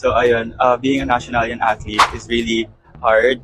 So ayun, being a nationalian athlete is really hard.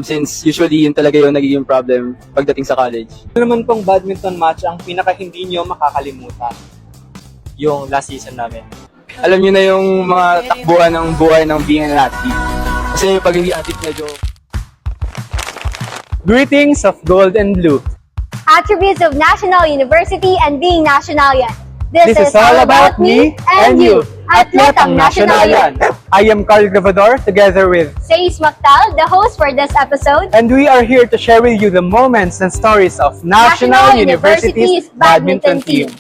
Since usually yun talaga yung nagiging problem pagdating sa college. Ano naman pong badminton match ang pinaka hindi nyo makakalimutan? Yung last season namin. Alam niyo na yung mga takbuhan ng buhay ng being an athlete. Kasi pag hindi athlete medyo... Greetings of gold and blue. Attributes of National University and being Nationalian. This This is all about me and you. Atletang Nationalian. I am Carl Gravador together with, Sais Mactal, the host for this episode. and we are here to share with you the moments and stories of National University's badminton team.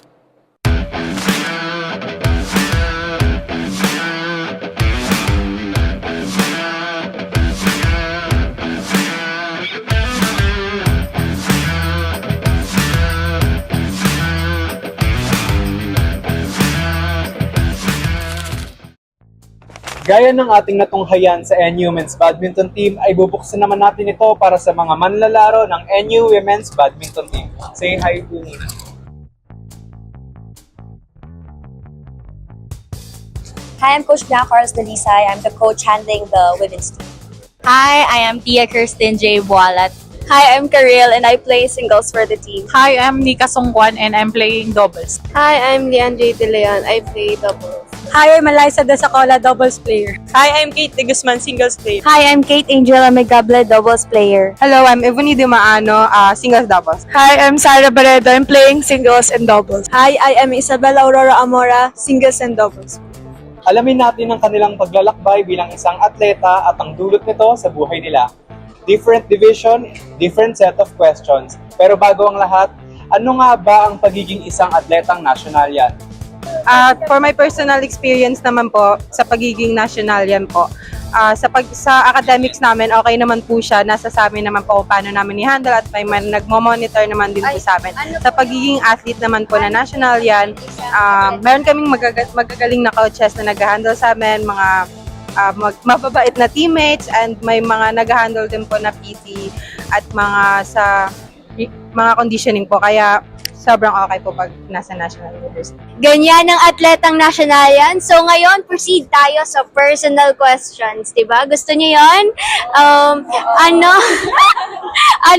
Gaya ng ating natunghayan sa NU Men's Badminton Team, ay bubuksan naman natin ito para sa mga manlalaro ng NU Women's Badminton Team. Say hi po muna. Hi, I'm Coach Blanca Carlos Dalisay. I'm the coach handling the women's team. Hi, I am Tia Kirsten J. Bualat. Hi, I'm Karil and I play singles for the team. Hi, I'm Nika Songkwan and I'm playing doubles. Hi, I'm Lian J. De Leon. I play doubles. Hi, I'm Eliza Desacola, doubles player. Hi, I'm Kate De Guzman, singles player. Hi, I'm Kate Angel Amigable, doubles player. Hello, I'm Ebony De Maano, singles doubles. Hi, I'm Sarah Barredo. I'm playing singles and doubles. Hi, I am Isabella Aurora Amora, singles and doubles. Alamin natin ang kanilang paglalakbay bilang isang atleta at ang dulot nito sa buhay nila. Different division, different set of questions. Pero bago ang lahat, ano nga ba ang pagiging isang atletang nationalian? For my personal experience naman po, sa pagiging nationalian po, sa academics namin, okay naman po siya. Nasa sa amin naman po kung paano namin i-handle at may nagmo-monitor naman din po sa amin. Sa pagiging athlete naman po na nationalian, meron kaming magagaling na coaches na nag-handle sa amin, mga mababait na teammates, and may mga nag-handle din po na PT at mga conditioning po. Kaya sobrang okay po pag nasa National University. Ganyan ang atletang nationalian. So ngayon, proceed tayo sa personal questions, diba? Gusto niyo yon? Ano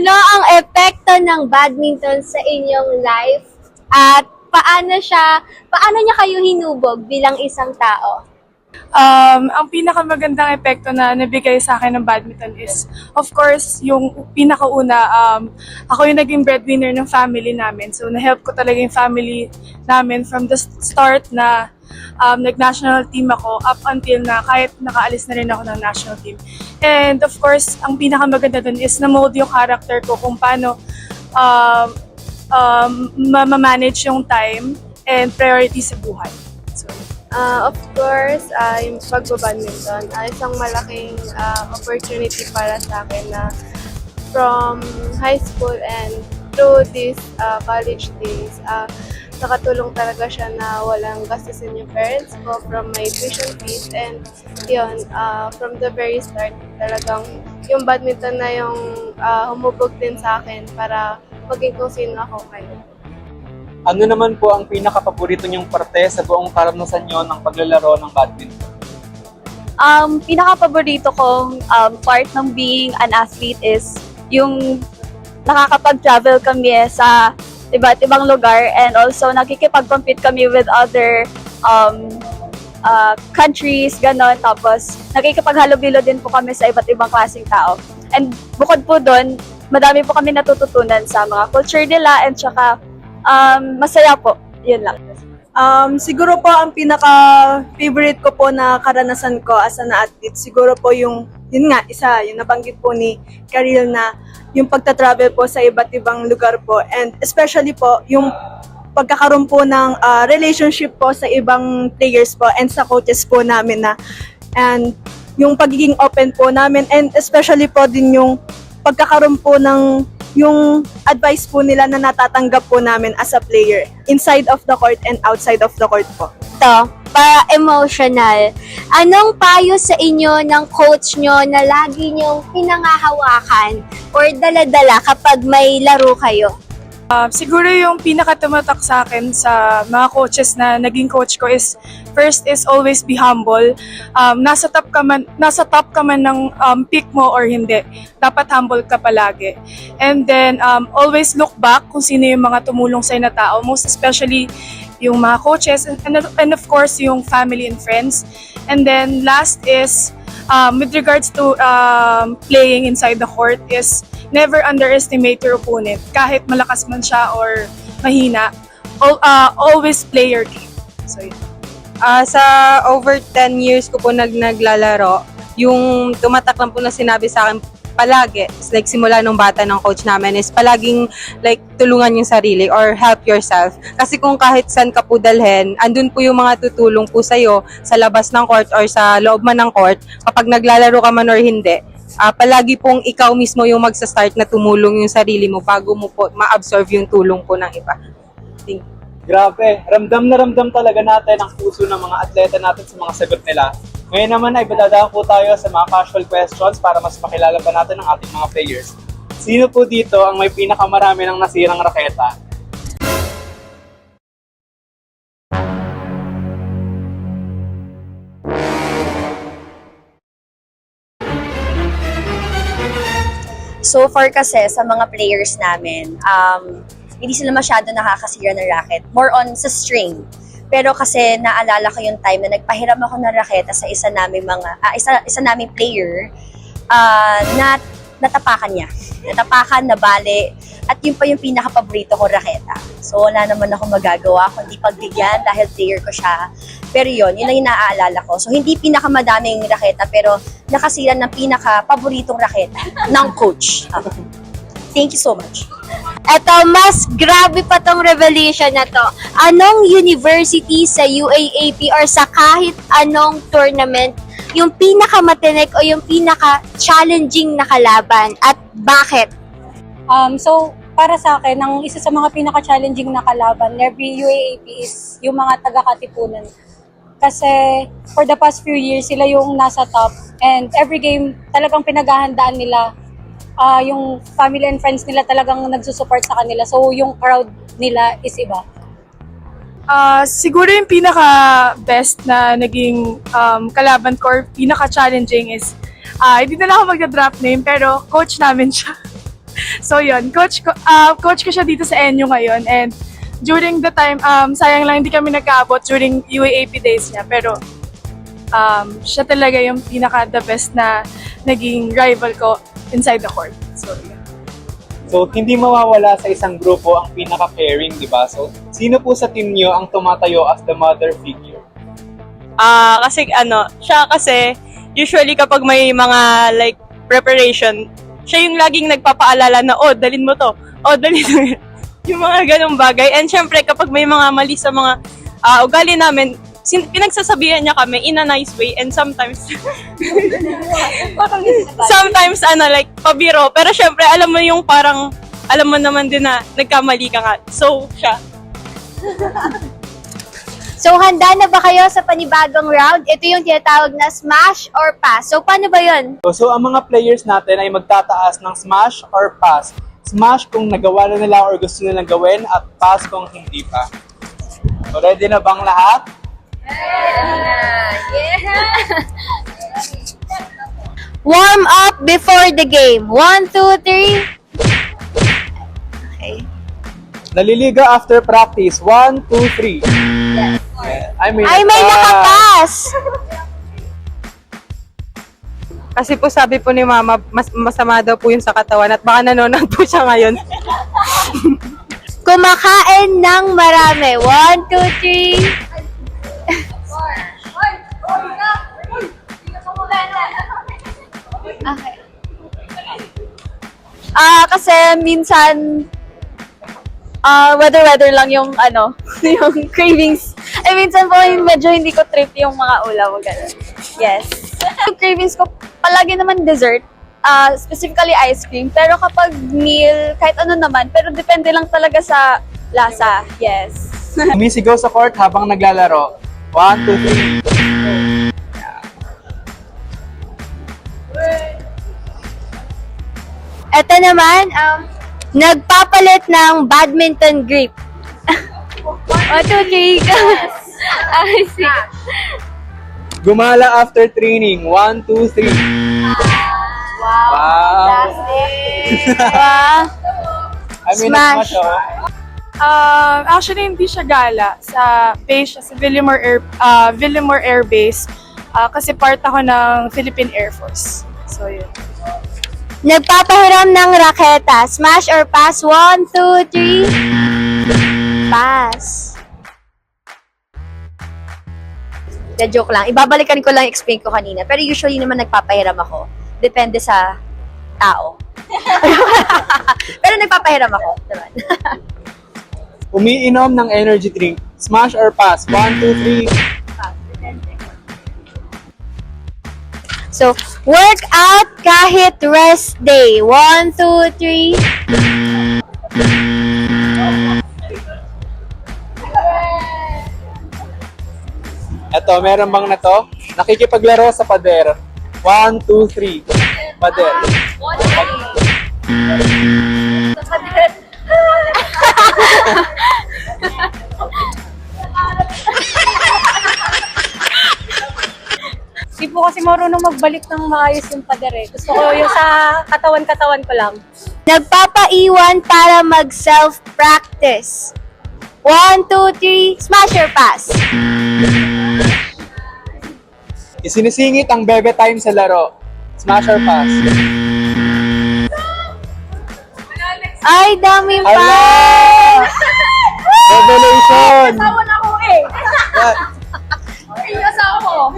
ang epekto ng badminton sa inyong life? At paano niya kayo hinubog bilang isang tao? Ang pinakamagandang epekto na nabigay sa akin ng badminton is, of course, yung pinakauna, ako yung naging breadwinner ng family namin. So, na-help ko talaga yung family namin from the start na nag-national team ako up until na kahit nakaalis na rin ako ng national team. And of course, ang pinakamaganda dun is na-mold yung character ko kung paano ma-manage yung time and priorities sa buhay. So, of course, yung pagbo-badminton ay isang malaking opportunity para sa akin na from high school and through these college days, nakatulong talaga siya na walang gastusin yung parents ko from my tuition fees, and yun, from the very start, talagang yung badminton na yung humubog din sa akin para maging kung sino ako ngayon. Ano naman po ang pinaka-paborito niyong parte sa buong karanasan niyo ng paglalaro ng badminton? Pinaka-paborito kong part ng being an athlete is yung nakakapag-travel kami sa iba't ibang lugar, and also nakikipag-compete kami with other countries, ganon. Tapos nakikipaghalubilo din po kami sa iba't ibang klaseng tao. And bukod po doon, madami po kami natututunan sa mga culture nila, and tsaka masaya po. Yun lang. Siguro po ang pinaka-favorite ko po na karanasan ko as an athlete, siguro po yung nabanggit po ni Karil na yung pagta-travel po sa iba't ibang lugar po, and especially po yung pagkakaroon po ng relationship po sa ibang players po and sa coaches po namin and yung pagiging open po namin, and especially po din yung pagkakaroon po ng yung advice po nila na natatanggap po namin as a player inside of the court and outside of the court po. Ito, para emotional, anong payo sa inyo ng coach nyo na lagi nyong pinangahawakan or dala-dala kapag may laro kayo? Siguro yung pinaka-tumatak sa akin sa mga coaches na naging coach ko is first is always be humble. Nasa top ka man ng pick mo or hindi. Dapat humble ka palagi. And then always look back kung sino yung mga tumulong sa'yo na tao. Most especially yung mga coaches and of course yung family and friends. And then last is with regards to playing inside the court is never underestimate your opponent. Kahit malakas man siya or mahina, always play your game. So, yun. Sa over 10 years ko po naglalaro, yung tumatak lang po na sinabi sa akin palagi, like simula nung bata ng coach namin is palaging like tulungan yung sarili or help yourself. Kasi kung kahit saan ka po dalhin, andun po yung mga tutulong po sa'yo sa labas ng court or sa loob man ng court, kapag naglalaro ka man or hindi. Palagi pong ikaw mismo yung magsa-start na tumulong yung sarili mo bago mo po ma-absorb yung tulong po ng iba. Thank you. Grabe, ramdam na ramdam talaga natin ang puso ng mga atleta natin sa mga sagot nila. Ngayon naman ay badadaan po tayo sa mga casual questions para mas makilala pa natin ang ating mga players. Sino po dito ang may pinakamarami ng nasirang raketa? So far kasi sa mga players namin, hindi sila masyado nakakasira ng racket. More on sa string. Pero kasi naalala ko yung time na nagpahiram ako ng raketa sa isa naming player na natapakan niya. Natapakan, nabali, at yun pa yung pinaka-paborito ko raketa. So wala naman ako magagawa kundi pagbigyan dahil player ko siya. Pero yun ang inaalala ko. So hindi pinakamadaming raketa pero nakasira ng pinaka-paboritong raketa ng coach. Thank you so much. Eto, mas grabe pa tong revelation na to. Anong university sa UAAP or sa kahit anong tournament yung pinakamatinik o yung pinaka-challenging na kalaban at bakit? So, para sa akin, ang isa sa mga pinaka-challenging na kalaban, every UAAP is yung mga taga-Katipunan. Kasi for the past few years, sila yung nasa top and every game talagang pinaghahandaan nila. Yung family and friends nila talagang nagsusupport sa kanila. So, yung crowd nila is iba. Siguro yung pinaka-best na naging kalaban ko or pinaka-challenging is, hindi na lang ako magda-drop name, pero coach namin siya. So yun, coach ko siya dito sa NU ngayon and during the time, sayang lang hindi kami nagkaabot during UAAP days niya, pero siya talaga yung pinaka-the best na naging rival ko inside the court. So, yeah. So, hindi mawawala sa isang grupo ang pinaka-caring, di ba? So, sino po sa team niyo ang tumatayo as the mother figure? Kasi siya kasi usually kapag may mga like preparation, siya yung laging nagpapaalala na, dalhin mo to. Dalhin mo. Yung mga ganong bagay. And syempre, kapag may mga mali sa mga ugali namin, pinagsasabihan niya kami in a nice way and sometimes like pabiro. Pero syempre, alam mo yung parang, alam mo naman din na nagkamali ka nga. So, siya. So, handa na ba kayo sa panibagong round? Ito yung tinatawag na smash or pass. So, paano ba yun? So, ang mga players natin ay magtataas ng smash or pass. Smash kung nagawa na nila or gusto nilang gawin at pass kung hindi pa. So, ready na bang lahat? Warm up before the game. 1, 2, 3. Okay. Naliliga after practice. 1, 2, 3. Ay, may nakapass! Kasi po sabi po ni Mama, masama daw po yun sa katawan at baka nanonood po siya ngayon. Kumakain ng marami. 1, 2, 3. Okay. Kasi minsan weather lang yung yung cravings. Minsan po medyo hindi ko trip yung mga ulam o gano'n. Yes. Yung cravings ko palagi naman dessert, specifically ice cream. Pero kapag meal, kahit ano naman, pero depende lang talaga sa lasa. Yes. Umisigaw sa court habang naglalaro. 1, 2, 3. Ito naman, Nagpapalit ng badminton grip. 1, 2, 3. Ay, sige. Gumala after training. 1, 2, 3. Wow. Wow. I mean, Smash. it's much, Actually, hindi siya gala. Sa base siya, sa Villamor Air Base. Kasi part ako ng Philippine Air Force. So, yun. Nagpapahiram ng raketa. Smash or pass? 1, 2, 3. Pass. The joke lang. Ibabalikan ko lang explain ko kanina. Pero usually naman nagpapahiram ako. Depende sa tao. Pero nagpapahiram ako. Diba? Umiinom ng energy drink. Smash or pass? 1, 2, 3. So, work out kahit rest day. 1, 2, 3. Eto, meron bang na to? Nakikipaglaro sa pader. 1, 2, 3. Pader. Hindi po kasi marunong magbalik ng maayos yung pader eh. Gusto ko yung sa katawan-katawan ko lang. Nagpapaiwan para mag-self-practice. 1, 2, 3. Smash or pass? Isinisingit ang bebe time sa laro. Smash or pass? Ay, dami pa! Hala! Revelation! Asawa na ako eh! What? Ay, asawa ko!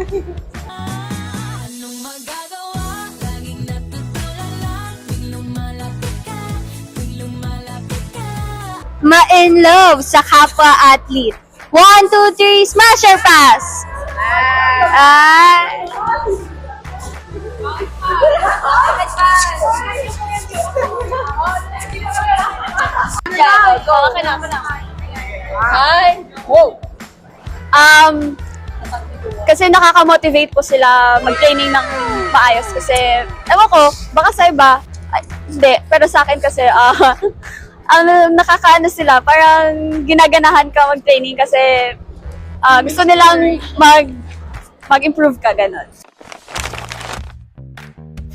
Ma-in love sa kapwa-athlete. 1, 2, 3. Smash or pass? Ay! Kasi nakaka-motivate po sila mag-training ng maayos kasi, ewan ko, baka sa iba, ay, hindi, pero sa akin kasi, nakakaano sila, parang ginaganahan ka mag-training kasi gusto nilang mag-improve ka, ganon.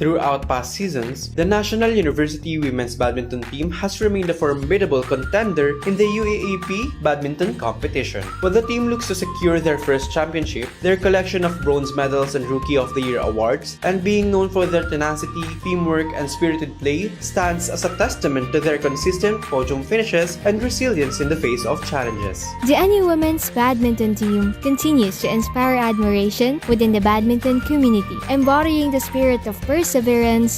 Throughout past seasons, the National University Women's Badminton team has remained a formidable contender in the UAAP badminton competition. While the team looks to secure their first championship, their collection of bronze medals and Rookie of the Year awards, and being known for their tenacity, teamwork, and spirited play, stands as a testament to their consistent podium finishes and resilience in the face of challenges. The NU Women's Badminton team continues to inspire admiration within the badminton community, embodying the spirit of perseverance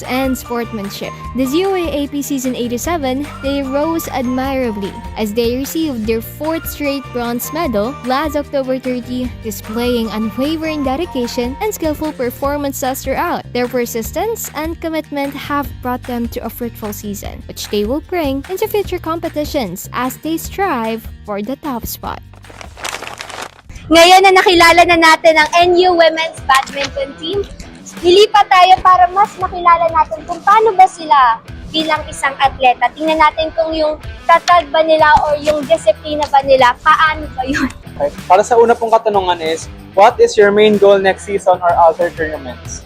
and sportsmanship. This UAAP Season 87, they rose admirably as they received their 4th straight bronze medal last October 30, displaying unwavering dedication and skillful performances throughout. Their persistence and commitment have brought them to a fruitful season, which they will bring into future competitions as they strive for the top spot. Ngayon na nakilala na natin ang NU Women's Badminton Team, lilipat tayo para mas makilala natin kung paano ba sila bilang isang atleta. Tingnan natin kung yung tatag ba nila or yung disiplina ba nila, paano ba yun? Okay. Para sa una pong katanungan is, what is your main goal next season or other tournaments?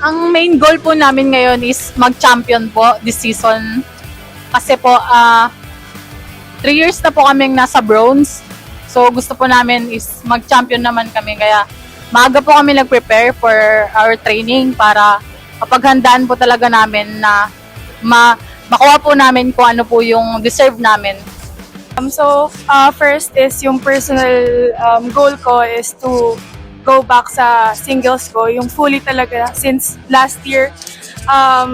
Ang main goal po namin ngayon is mag-champion po this season. Kasi po, 3 years na po kaming nasa bronze. So gusto po namin is mag-champion naman kami. Kaya maaga po kami nag-prepare for our training para mapaghandaan po talaga namin na makuha po namin kung ano po yung deserve namin. First is yung personal goal ko is to go back sa singles ko, yung fully talaga. Since last year,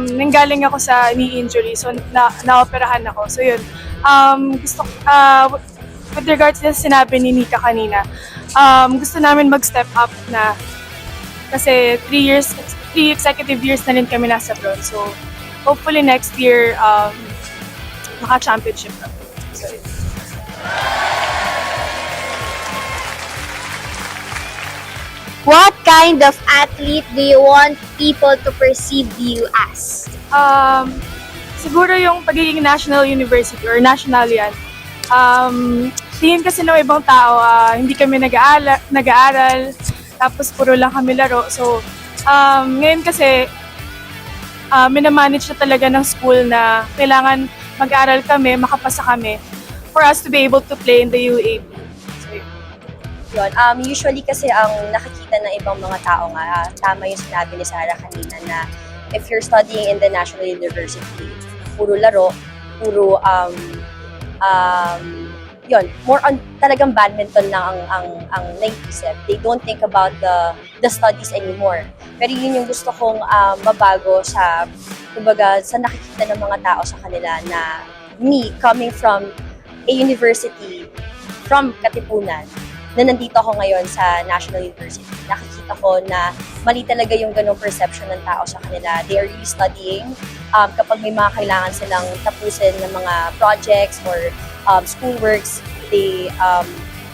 nanggaling ako sa knee injury, so naoperahan ako. So yun, with regards to sinabi ni Nika kanina, gusto namin mag-step up na kasi 3 executive years na rin kami nasa bronze. So, hopefully next year, maka-championship na. So, What kind of athlete do you want people to perceive you as? Siguro yung pagiging national university or national yan. Tingin kasi ng ibang tao, hindi kami nag-aaral, tapos puro lang kami laro. So, ngayon kasi, minamanage na talaga ng school na kailangan mag-aaral kami, makapasa kami for us to be able to play in the UAP. So, Yun. Usually kasi ang nakikita ng ibang mga tao nga, tama yung sinabi ni Sarah kanina na if you're studying in the National University, puro laro, puro yun, more on talagang badminton lang ang naisip. They don't think about the studies anymore. Pero yun yung gusto kong mabago sa, kumbaga, sa nakikita ng mga tao sa kanila na me, coming from a university from Katipunan, na nandito ako ngayon sa National University. Nakikita ko na mali talaga yung ganong perception ng tao sa kanila. They are really studying. Kapag may mga kailangan silang tapusin ng mga projects or schoolworks, they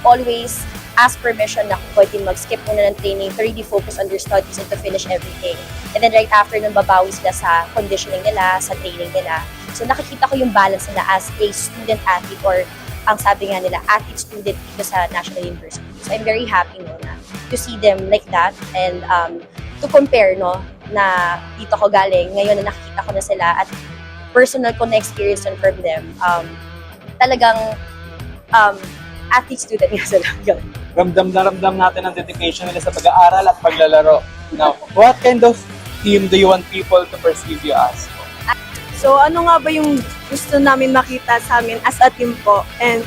always ask permission na kung pwede mag-skip muna ng training to really focus on their studies and to finish everything. And then right after nun, babawi sila sa conditioning nila, sa training nila. So nakikita ko yung balance nila as a student-athlete or ang sabi nga nila, athlete-student dito sa National University. So I'm very happy no, na to see them like that and to compare no, na dito ko galing. Ngayon na nakikita ko na sila at personal ko na experience on from them. Talagang athlete-student nga sila. Ramdam na ramdam natin ang dedication nila sa pag-aaral at paglalaro. Now, what kind of team do you want people to perceive you as? So ano nga ba yung gusto namin makita sa amin as a team po? And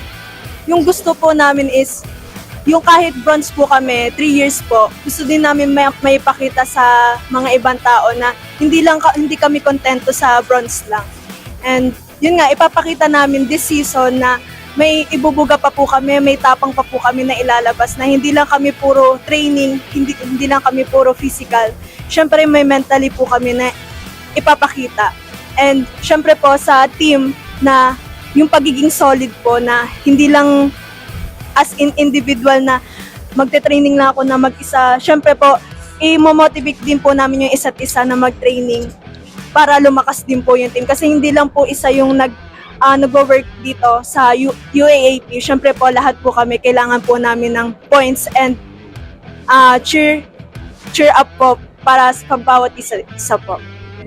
yung gusto po namin is, yung kahit bronze po kami, 3 years po, gusto din namin may ipakita sa mga ibang tao na hindi kami kontento sa bronze lang. And yun nga, ipapakita namin this season na may ibubuga pa po kami, may tapang pa po kami na ilalabas, na hindi lang kami puro training, hindi lang kami puro physical. Syempre may mentally po kami na ipapakita. And syempre po sa team na yung pagiging solid po na hindi lang as in individual na magte-training lang ako na mag-isa. Syempre po, i-motivate din po namin yung isa't isa na mag-training para lumakas din po yung team. Kasi hindi lang po isa yung nag-work dito sa UAAP. Syempre po, lahat po kami, kailangan po namin ng points and cheer up po para sa bawat isa po.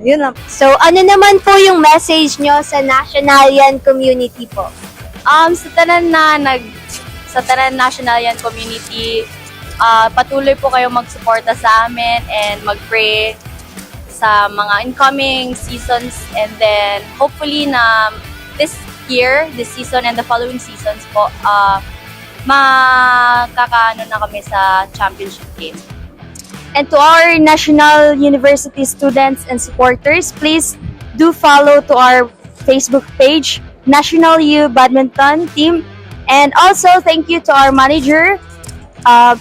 Yun lang. So, ano naman po yung message nyo sa Nationalian community po? Sa tanan Nationalian community, patuloy po kayong magsuporta sa amin and mag-pray sa mga incoming seasons, and then hopefully na this season and the following seasons po, makakaano na kami sa championship game. And to our National University students and supporters, please do follow to our Facebook page, National U Badminton Team. And also, thank you to our manager,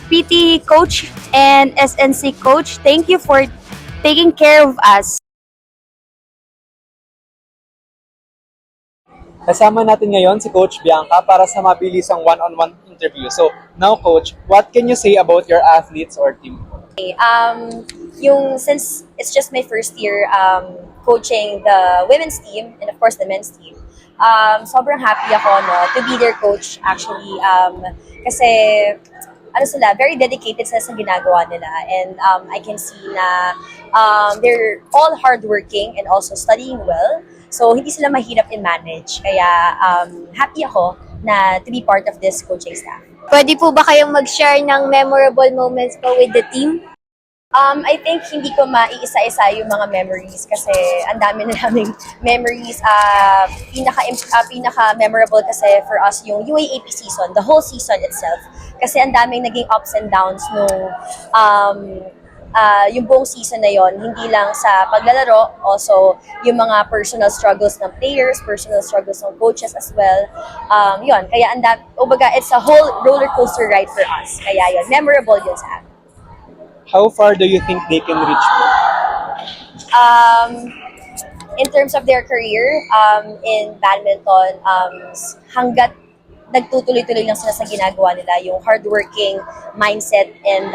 PT coach, and SNC coach. Thank you for taking care of us. Kasama natin ngayon si Coach Bianca para sa mabilisang one-on-one interview. So, now Coach, what can you say about your athletes or team? Since it's just my first year coaching the women's team and of course the men's team, sobrang happy ako no, to be their coach actually, kasi sila, very dedicated sa ginagawa nila, and I can see na they're all hardworking and also studying well, so hindi sila mahirap i-manage, kaya happy ako na to be part of this coaching staff. Pwede po ba kayong mag-share ng memorable moments po with the team? I think hindi ko maiisa-isa yung mga memories kasi ang dami na naming memories. Pinaka-memorable kasi for us yung UAAP season, the whole season itself. Kasi ang daming naging ups and downs nung yung buong season na yon, hindi lang sa paglalaro, also yung mga personal struggles ng players, personal struggles ng coaches as well. Yun, kaya it's a whole roller coaster ride for us. Kaya yun, memorable yun sa akin. How far do you think they can reach? In terms of their career in badminton, hanggat nagtutuloy-tuloy lang sila sa ginagawa nila, yung hardworking mindset and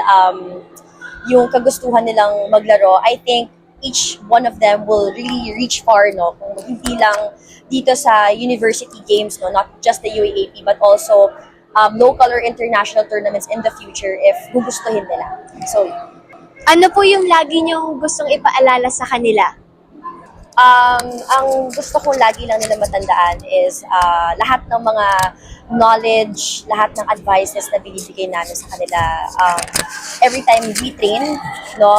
yung kagustuhan nilang maglaro, I think each one of them will really reach far, no? Kung hindi lang dito sa university games, no? Not just the UAAP, but also local or international tournaments in the future if gugustuhin nila. So, Ano po yung lagi niyong gustong ipaalala sa kanila? ang gusto kong lagi lang nila matandaan is lahat ng mga knowledge, lahat ng advices na binibigay namin sa kanila every time we train, no?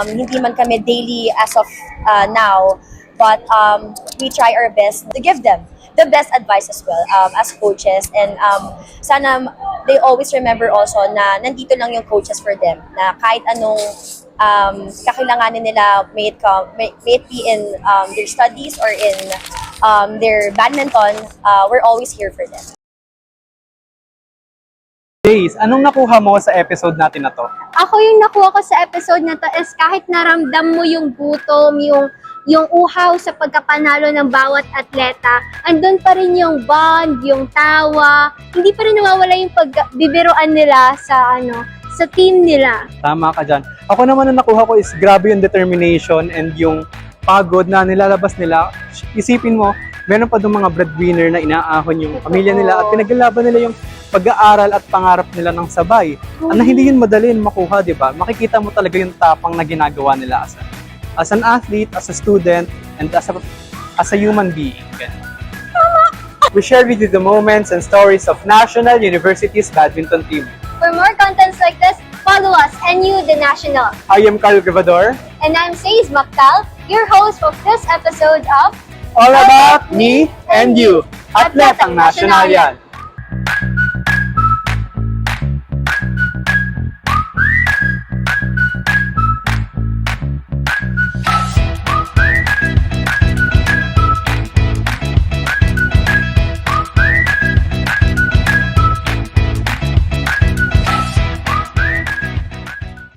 Hindi man kami daily as of now, but we try our best to give them the best advice as well as coaches, and sana they always remember also na nandito lang yung coaches for them, na kahit anong kakailanganin nila, may it be in their studies or in their badminton, we're always here for them. Jace, anong nakuha mo sa episode natin na to? Ako yung nakuha ko sa episode na to is kahit naramdam mo yung gutom, yung uhaw sa pagkapanalo ng bawat atleta, andun pa rin yung bond, yung tawa, hindi pa rin nawawala yung pagbibiruan nila sa team nila. Tama ka dyan. Ako naman ang nakuha ko is grabe yung determination and yung pagod na nilalabas nila. Isipin mo, meron pa doon mga breadwinner na inaahon yung pamilya nila at pinaglalaban nila yung pag-aaral at pangarap nila ng sabay. Ang hindi yun madali makuha, di ba? Makikita mo talaga yung tapang na ginagawa nila as an athlete, as a student, and as a human being. We shared with you the moments and stories of National University's badminton team. For more contents like this, follow us, NU The National. I am Carl Grabador. And I'm Says Maktal, your host of this episode of All about me and you. Atletang National yan.